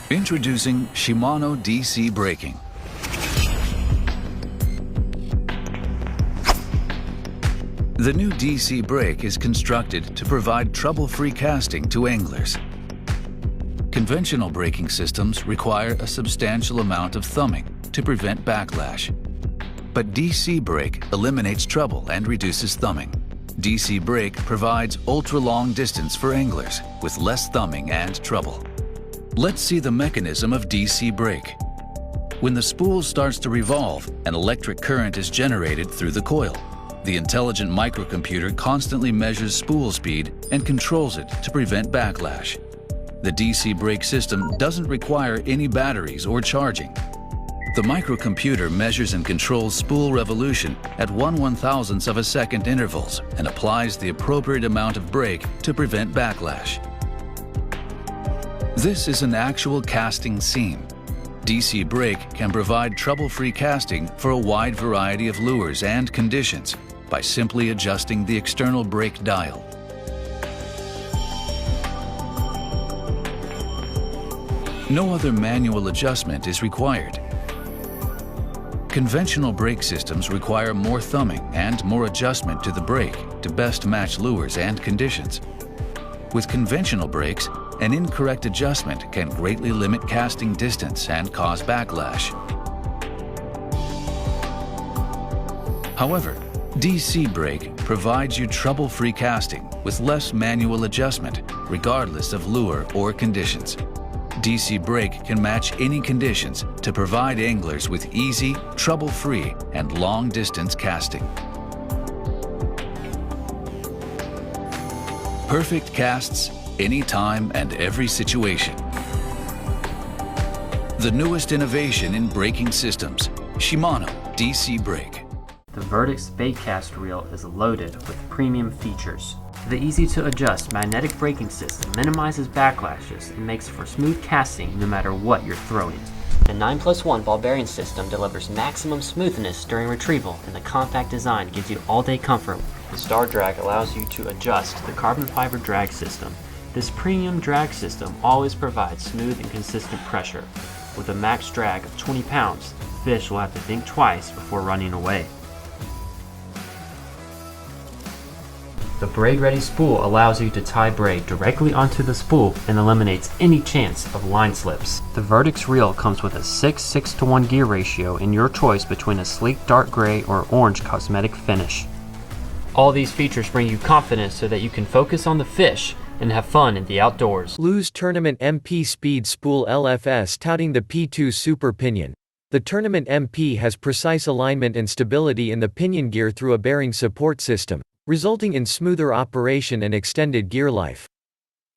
Introducing Shimano DC Braking. The new DC brake is constructed to provide trouble-free casting to anglers. Conventional braking systems require a substantial amount of thumbing to prevent backlash. But DC brake eliminates trouble and reduces thumbing. DC brake provides ultra-long distance for anglers with less thumbing and trouble. Let's see the mechanism of DC brake. When the spool starts to revolve, an electric current is generated through the coil. The intelligent microcomputer constantly measures spool speed and controls it to prevent backlash. The DC brake system doesn't require any batteries or charging. The microcomputer measures and controls spool revolution at 1/1000th of a second intervals and applies the appropriate amount of brake to prevent backlash. This is an actual casting scene. DC brake can provide trouble-free casting for a wide variety of lures and conditions by simply adjusting the external brake dial. No other manual adjustment is required. Conventional brake systems require more thumbing and more adjustment to the brake to best match lures and conditions. With conventional brakes, an incorrect adjustment can greatly limit casting distance and cause backlash. However, DC brake provides you trouble-free casting with less manual adjustment, regardless of lure or conditions. DC brake can match any conditions to provide anglers with easy, trouble-free, and long-distance casting. Perfect casts anytime and every situation. The newest innovation in braking systems, Shimano DC brake. The Vertix Baitcast reel is loaded with premium features. The easy-to-adjust magnetic braking system minimizes backlashes and makes for smooth casting no matter what you're throwing. The 9+1 ball bearing system delivers maximum smoothness during retrieval, and the compact design gives you all-day comfort. The Star Drag allows you to adjust the carbon fiber drag system. This premium drag system always provides smooth and consistent pressure. With a max drag of 20 pounds, fish will have to think twice before running away. The braid-ready spool allows you to tie braid directly onto the spool and eliminates any chance of line slips. The Vertix reel comes with a 6:6:1 gear ratio in your choice between a sleek dark gray or orange cosmetic finish. All these features bring you confidence so that you can focus on the fish and have fun in the outdoors. Lew's Tournament MP Speed Spool LFS touting the P2 Super Pinion. The Tournament MP has precise alignment and stability in the pinion gear through a bearing support system, resulting in smoother operation and extended gear life.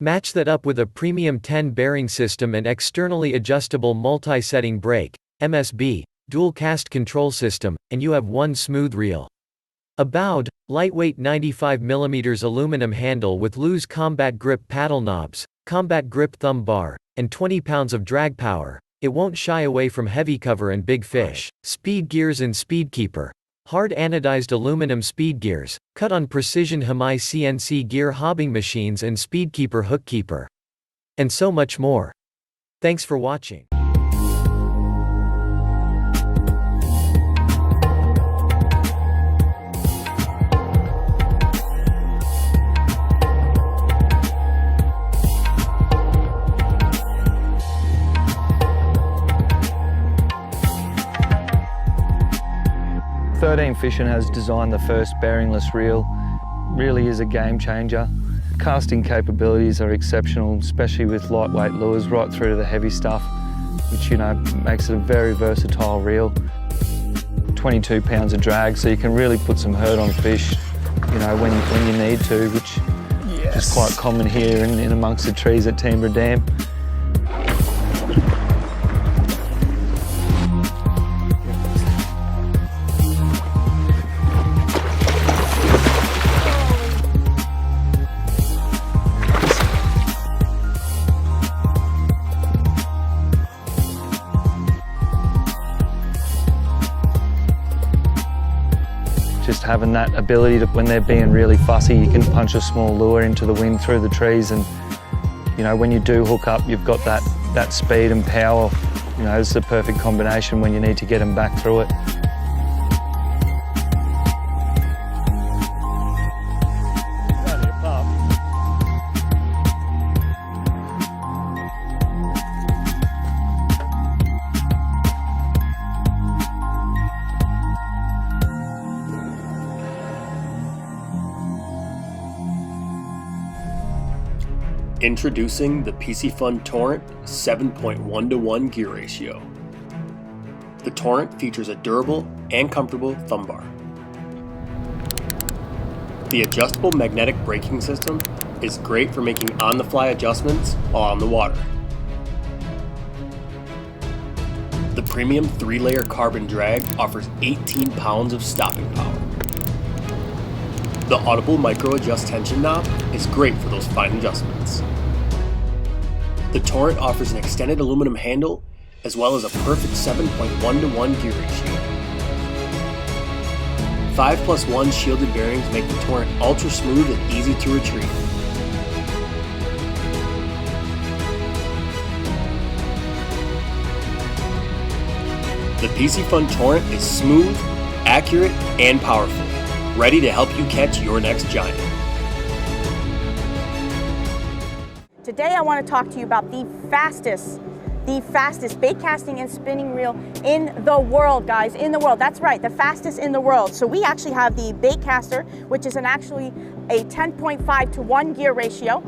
Match that up with a premium 10 bearing system and externally adjustable multi-setting brake, MSB, dual cast control system, and you have one smooth reel. A bowed, lightweight 95mm aluminum handle with Lew's combat grip paddle knobs, combat grip thumb bar, and 20 pounds of drag power. It won't shy away from heavy cover and big fish. Speed gears and speed keeper. Hard anodized aluminum speed gears, cut on precision Hemi CNC gear hobbing machines and speedkeeper hook keeper. And so much more. Thanks for watching. Fishing has designed the first bearingless reel. Really is a game changer. Casting capabilities are exceptional, especially with lightweight lures right through to the heavy stuff, which makes it a very versatile reel. 22 pounds of drag, so you can really put some hurt on fish, when you need to, which is quite common here in amongst the trees at Timber Dam. Just having that ability to, when they're being really fussy, you can punch a small lure into the wind through the trees and You know, when you do hook up, you've got that speed and power. You know, it's the perfect combination when you need to get them back through it. Introducing the Piscifun Torrent 7.1:1 gear ratio. The Torrent features a durable and comfortable thumb bar. The adjustable magnetic braking system is great for making on-the-fly adjustments while on the water. The premium 3-layer carbon drag offers 18 pounds of stopping power. The audible micro-adjust tension knob is great for those fine adjustments. The Torrent offers an extended aluminum handle as well as a perfect 7.1:1 gear ratio. 5+1 shielded bearings make the Torrent ultra smooth and easy to retrieve. The Piscifun Torrent is smooth, accurate, and powerful, ready to help you catch your next giant. Today I want to talk to you about the fastest bait casting and spinning reel in the world, guys, in the world. That's right, the fastest in the world. So we actually have the Baitcaster, which is actually a 10.5:1 gear ratio.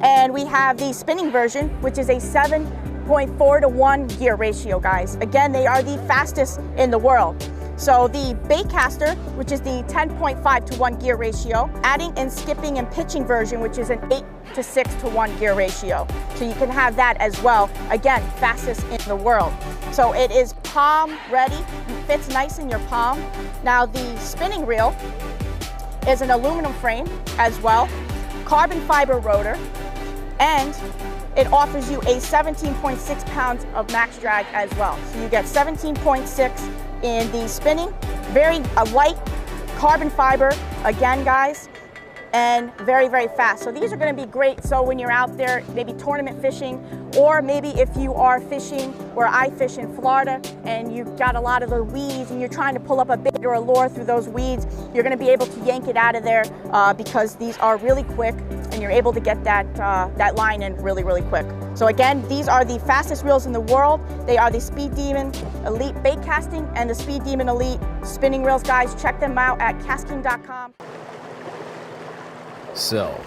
And we have the spinning version, which is a 7.4:1 gear ratio, guys. Again, they are the fastest in the world. So the Baitcaster, which is the 10.5:1 gear ratio, adding and skipping and pitching version, which is an 8:6:1 gear ratio. So you can have that as well. Again, fastest in the world. So it is palm ready, it fits nice in your palm. Now the spinning reel is an aluminum frame as well, carbon fiber rotor, and it offers you a 17.6 pounds of max drag as well. So you get 17.6 in the spinning, very light carbon fiber, again guys, and very, very fast. So these are gonna be great so when you're out there, maybe tournament fishing, or maybe if you are fishing where I fish in Florida and you've got a lot of the weeds and you're trying to pull up a bait or a lure through those weeds, you're gonna be able to yank it out of there because these are really quick and you're able to get that line in really, really quick. So again, these are the fastest reels in the world. They are the Speed Demon Elite Baitcasting and the Speed Demon Elite spinning reels, guys. Check them out at KastKing.com. So,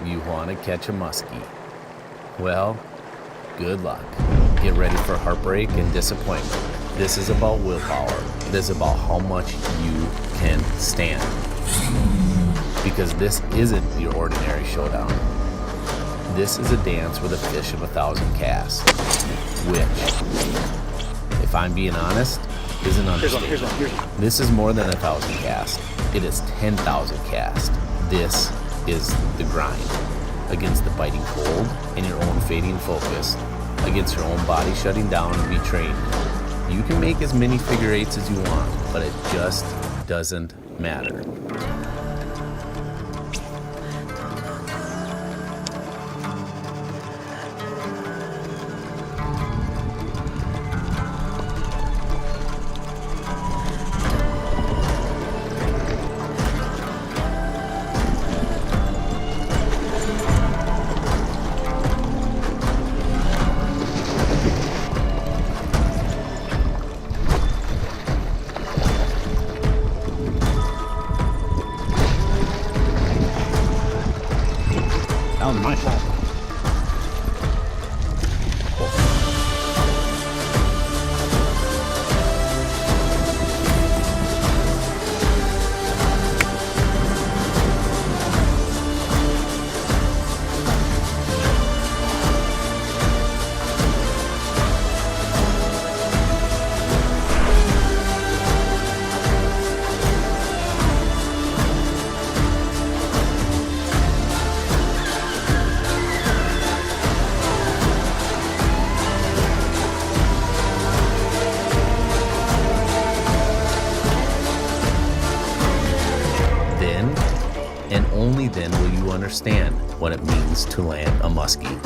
you want to catch a muskie? Well, good luck. Get ready for heartbreak and disappointment. This is about willpower. This is about how much you can stand. Because this isn't your ordinary showdown. This is a dance with a fish of 1,000 casts, which, if I'm being honest, is an understatement. This is more than 1,000 casts. It is 10,000 casts. This is the grind. Against the biting cold and your own fading focus. Against your own body shutting down and betraying you. You can make as many figure eights as you want, but it just doesn't matter. That was my fault. Then, and only then, will you understand what it means to land a muskie.